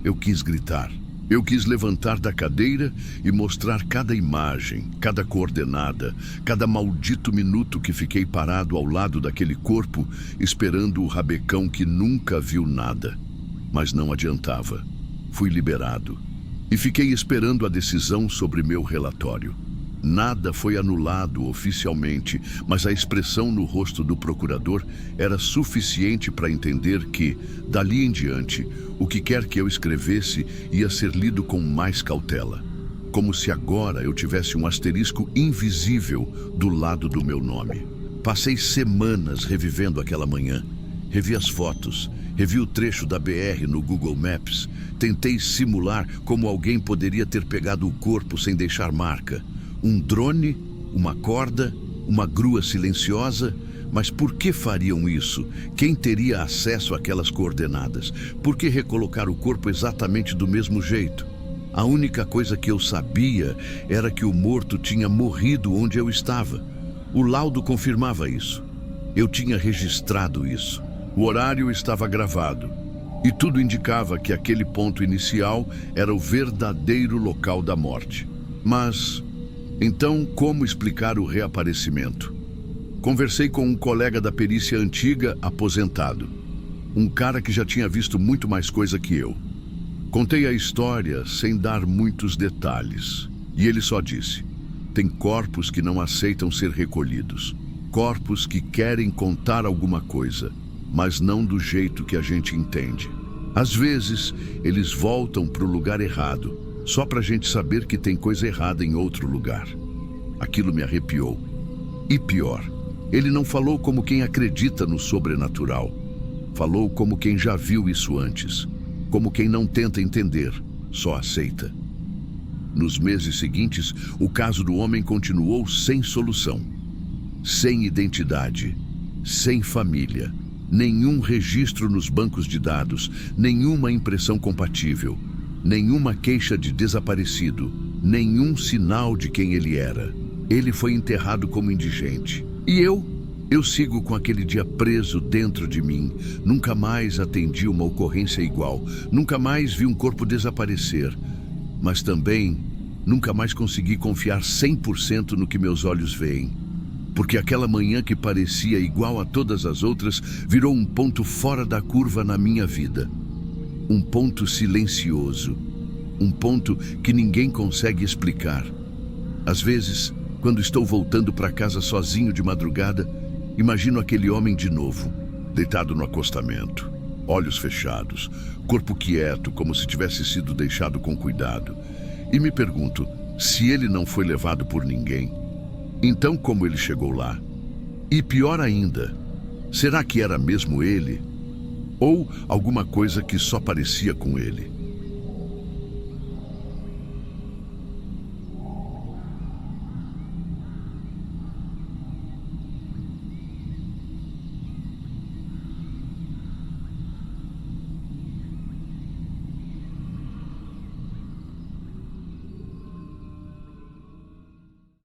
Eu quis gritar. Eu quis levantar da cadeira e mostrar cada imagem, cada coordenada, cada maldito minuto que fiquei parado ao lado daquele corpo, esperando o rabecão que nunca viu nada. Mas não adiantava. Fui liberado. E fiquei esperando a decisão sobre meu relatório. Nada foi anulado oficialmente, mas a expressão no rosto do procurador era suficiente para entender que, dali em diante, o que quer que eu escrevesse ia ser lido com mais cautela. Como se agora eu tivesse um asterisco invisível do lado do meu nome. Passei semanas revivendo aquela manhã. Revi as fotos, revi o trecho da BR no Google Maps. Tentei simular como alguém poderia ter pegado o corpo sem deixar marca. Um drone, uma corda, uma grua silenciosa. Mas por que fariam isso? Quem teria acesso àquelas coordenadas? Por que recolocar o corpo exatamente do mesmo jeito? A única coisa que eu sabia era que o morto tinha morrido onde eu estava. O laudo confirmava isso. Eu tinha registrado isso. O horário estava gravado. E tudo indicava que aquele ponto inicial era o verdadeiro local da morte. Mas, então, como explicar o reaparecimento? Conversei com um colega da perícia antiga aposentado. Um cara que já tinha visto muito mais coisa que eu. Contei a história sem dar muitos detalhes. E ele só disse: tem corpos que não aceitam ser recolhidos. Corpos que querem contar alguma coisa, mas não do jeito que a gente entende. Às vezes, eles voltam para o lugar errado, só para a gente saber que tem coisa errada em outro lugar. Aquilo me arrepiou. E pior, ele não falou como quem acredita no sobrenatural. Falou como quem já viu isso antes. Como quem não tenta entender, só aceita. Nos meses seguintes, o caso do homem continuou sem solução. Sem identidade, sem família, nenhum registro nos bancos de dados, nenhuma impressão compatível, nenhuma queixa de desaparecido, nenhum sinal de quem ele era. Ele foi enterrado como indigente. E eu sigo com aquele dia preso dentro de mim. Nunca mais atendi uma ocorrência igual. Nunca mais vi um corpo desaparecer. Mas também nunca mais consegui confiar 100% no que meus olhos veem. Porque aquela manhã que parecia igual a todas as outras virou um ponto fora da curva na minha vida. Um ponto silencioso. Um ponto que ninguém consegue explicar. Às vezes, quando estou voltando para casa sozinho de madrugada, Imagino aquele homem de novo, deitado no acostamento, olhos fechados, corpo quieto, como se tivesse sido deixado com cuidado. E me pergunto, se ele não foi levado por ninguém, então como ele chegou lá? E pior ainda, será que era mesmo ele? Ou alguma coisa que só parecia com ele?